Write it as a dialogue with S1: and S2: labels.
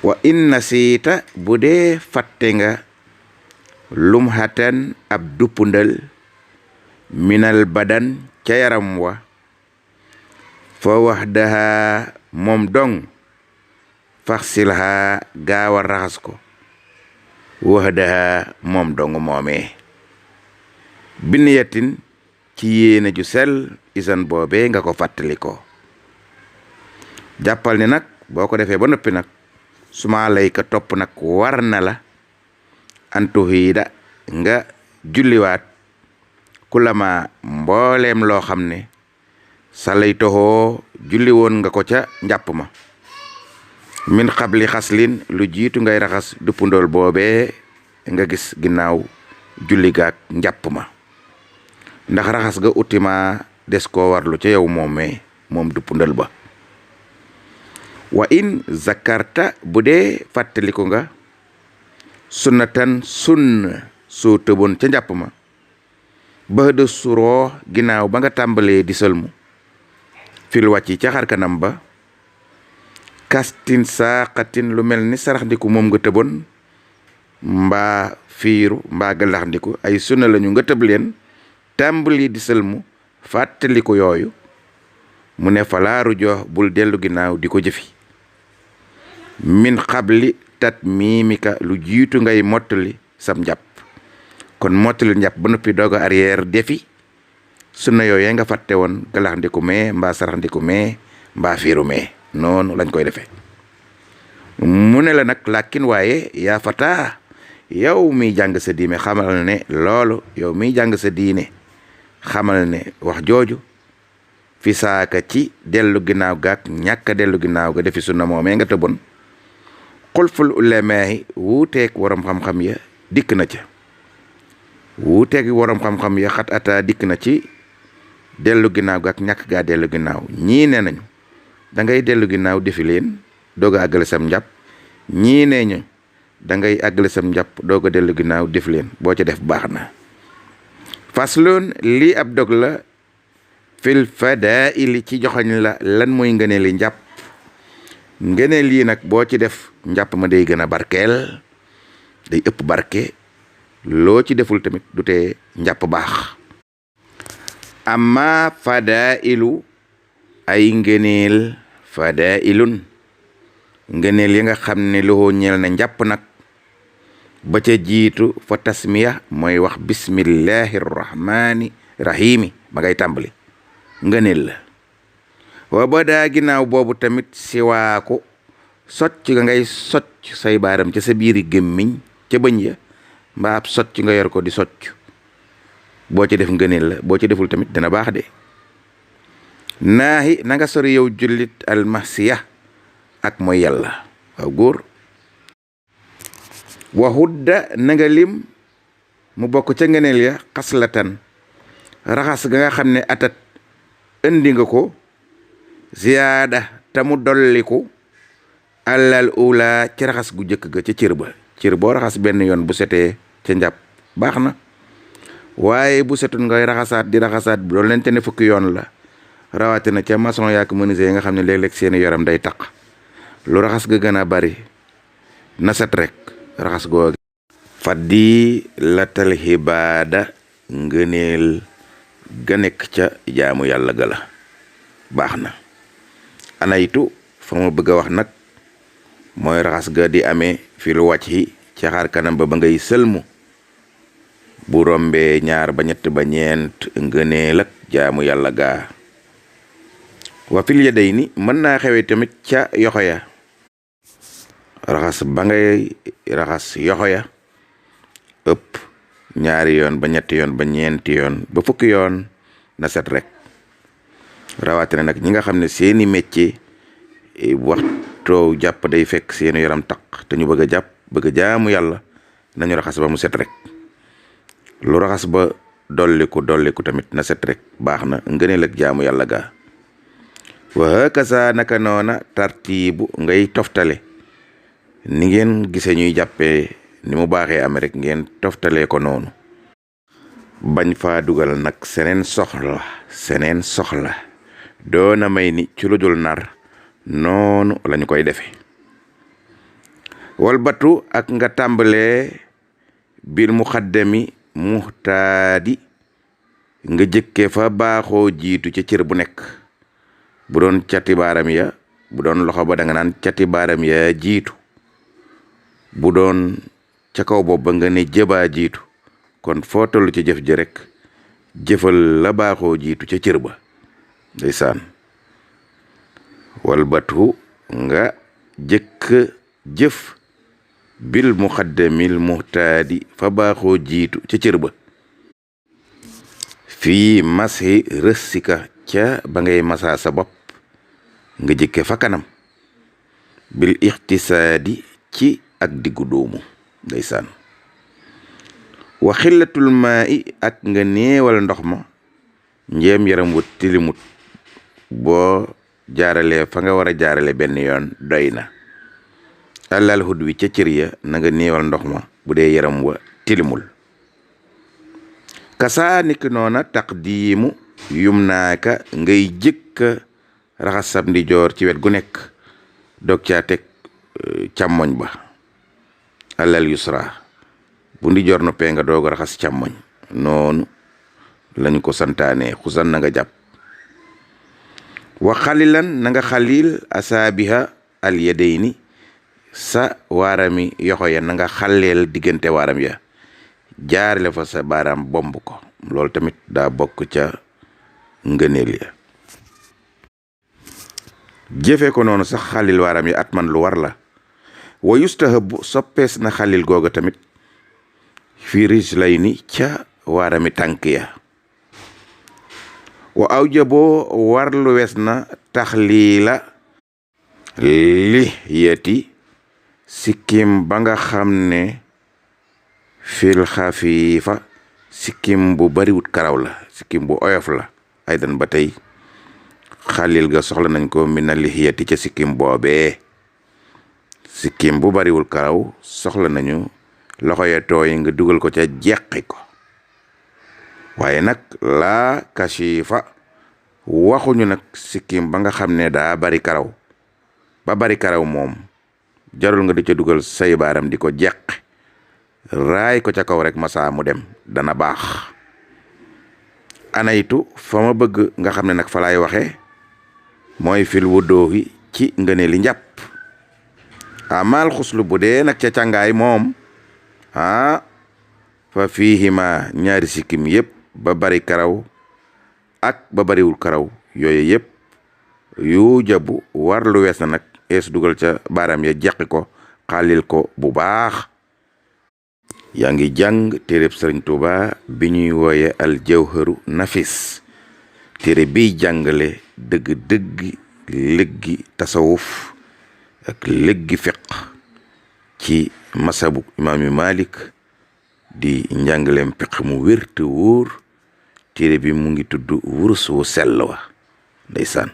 S1: wa in nasiita bu dee fàtte nga lumhatan ab duppundal minal badan ca yaram wa fa wahdaha moom dong faxsilha gaawa raxas ko wahdaha moom dong moomee biniyatin ci yéene ju sel isan boobee nga ko fàttali ko jàppal ni nag boo ko defee ba noppi nag suma lay ka topp nag war na la antuhiida nga julliwaat kulama mbooleem loo xam ne sa lay toxoo julli woon nga ko ca njàpp ma min xabli xaslin lu jiitu ngay raxas duppundool boobee nga gis ginnaaw julli gaak njàpp ma ndax raxas ga utima des koo warlu ca yow moom duppundal ba wa in zakarta bu dee fàttaliku nga sunnatan sunna soo tëboon ca njàpp ma ba de suroo ginnaaw ba nga tàmbalee di sëlmu fil wàcc ca xar kanam ba kastin saqatin lu mel ni sarax ndiku moom nga tëboon mbaa fiiru mbaa galax ndiku ay sunna lañu nga tëb leen tàmbali di sëlmu fàttaliku yooyu mu ne falaaru jox bul dellu ginnaaw di ko jëfi min xabli tat miimika lu jiitu ngay mottali sam njàpp kon mottali njàpp ba noppi doog a arrière defi sunna yooyu nga fàtte woon galax ndiku mee mbaa sarax ndiku mee mbaa fiiru mee noonu lañ koy defee mu ne la nag làkkin waaye yaa fataa yow miy jàng sa diine xamal ne loolu yow miy jàng sa diine xamal ne wax jooju fi saaka ci dellu ginnaaw gaak ñàkk dellu ginnaaw ga defi sunna moomee nga tëboon xulful ulemaahi wuuteeg waram xam-xam ya dikk na ca wuuteeg waram xam-xam ya xat ata dikk na ci dellu ginnaaw gaak ñàkk gaa dellu ginnaaw ñii nee nañu da ngay dellu ginnaaw defi leen doog a àggale sam njàpp ñii nee ñu da ngay àggale sam njàpp doog a dellu ginnaaw def leen boo ca def baax na fasloon lii ab dog la fil fadaili ci joxoñ la lan mooy ngëneeli njàpp ngëneel yi nag boo ci def njàpp ma day gën a barkeel day ëpp barke loo ci deful tamit du tee njàpp baax amma fadailu ay ngëneel fadailun ngëneel yi nga xam ne loxoo ñeel na njàpp nag ba ca jiitu fa tasmiya mooy wax bismillahi rahmani rahimi ma ngay tàmbali ngëneel la wa ba daa ginnaaw boobu tamit siwaaku socc nga ngay socc say baaram ca sa biiri gémmiñ ca bëñ ya mbaa ab socc nga yor ko di socc boo ci def ngëneel la boo ci deful tamit dina baax de naahi na nga sori yow jullit almasiya ak mooy yàlla waaw góor waxudda na nga lim mu bokk ca ngëneel ya xaslatan raxas ga nga xam ne atat indi nga ko ziyaada te mu dolliku alal ula ci raxas gu jëkk ga ca cër ba cër boo raxas benn yoon bu setee ca njàpp baax na waaye bu setut ngay raxasaat di raxasaat bu doon lente ne fukki yoon la rawatina ca maçon yaak menuisier nga xam ne léeg-léeg seeni yaram day taq lu raxas ga gën a bari na set rek raxas googu faddi latal xibaada ngëneel ga nekk ca jaamu yàlla ga la baax na anaytu fa ma bëgg a wax nag mooy raxas ga di amee fi lu wàcc yi ca xaar kanam ba ba ngay sëlmu bu rombee ñaar ba ñett ba ñeent ngëneel ak jaamu yàlla gaa wa fil yadayni mën naa xewee tamit ca yoxo ya raxas ba ngay raxas yoxo ya ëpp ñaari yoon ba ñetti yoon ba ñeenti yoon ba fukki yoon na set rek rawatina nag ñi nga xam ne seeni métier waxtoo jàpp day fekk seeni yaram taq te ñu bëgg a jàpp bëgg a jaamu yàlla nañu raxas ba mu set rek lu raxas ba dolliku tamit na set rek baax na ngëneel ak jaamu yàlla gaa wa hakaza naka noona tartiibu ngay toftale ni ngeen gise ñuy jàppee ni mu baaxee ame rek ngeen toftalee ko noonu bañ faa dugal nag seneen soxla doona may ni ci lu dul nar noonu lañu koy defe walbatu ak nga tàmbalee bil muxaddami muxtaadi nga jëkke fa baaxoo jiitu ca cër bu nekk. bu doon cati baaram ya bu doon loxo ba da nga naan cati baaram ya jiitu, bu doon ca kaw bopp ba nga ne jëbaa jiitu. kon foo tollu ci jëf ji rek jëfal la baaxoo jiitu ca cër ba. ndeysaan walbatu nga jëkk jëf bil muxaddamil muxtaadi fa baaxoo jiitu ca cër ba. fii masi rëssika ca ba ngay masaa sa bopp nga jëkke fa kanam bil ixtisaadi ci ak diggu doomu. ndeysaan wa xillatul maa i ak nga néewal ndox ma njéem yaram wa tilimut boo jaaralee fa nga war a jaarale benn yoon doy na. àllal hud wi ca cër ya na nga néewal ndox ma bu dee yaram wa tilimul. kasaa niki noona taqdiimu yum naaka ngay jëkka raxas sab ndijoor ci wet gu nekk dog caa teg càmmoñ ba. àllal yusra bu ndijoor noppee nga doog a raxas càmmoñ. noonu lañu ko santaane xusan na nga jàpp. wa xalilan na nga xalil asaabiha al yadayni sa waarami yoxo ya na nga xaleel diggante waaram ya jaarale fa sa baaraam bomb ko. loolu tamit daa bokk ca ngëneel ya. jëfe ko noonu sax xalil waaram ya at man lu war la. wa yustahabu soppees na xalil googa tamit fi rijlayni ca waarami tànk ya. wa awjaboo warlu wes na taxliila lihiyati sikkim ba nga xam ne fil xafiifa sikkim bu bariwut karaw la, sikkim bu oyof la. aydan ba tey xalil ga soxla nañ ko mina lihiyati ca sikkim boobee. sikkim bu bariwul karaw soxla nañu loxo ya tooy nga dugal ko ca jeqi ko. waaye nag laa kashifa waxuñu nag sikkim ba nga xam ne daa bari karaw. ba bari karaw moom jarul nga di ca dugal say baaram di ko jeq. raay ko ca kaw rek masa mu dem dana baax. anaytu fa ma bëgg nga xam ne nag fa laay waxe mooy fil wuddoohi ci ngëne li njàpp. amal xuslu bu dee nag ca càngaay moom fa fiihima ñaari sikkim yépp ba bari karaw ak ba bariwul karaw yooyu yépp yu jabu war lu wees na nag ees dugal ca baaraam ya jeqi ko xaalil ko bu baax. yaa ngi jàng téereb Sëriñ Tuuba bi ñuy wooye al jawharu nafis, téere biy jàngale dëgg-dëgg lëggi tasawuf ak lëggi fiq ci masabu imaami Malik di njàngaleem fiq mu wér te wóor. téere bi mu ngi tudd wurus wu sell wa. ndeysaan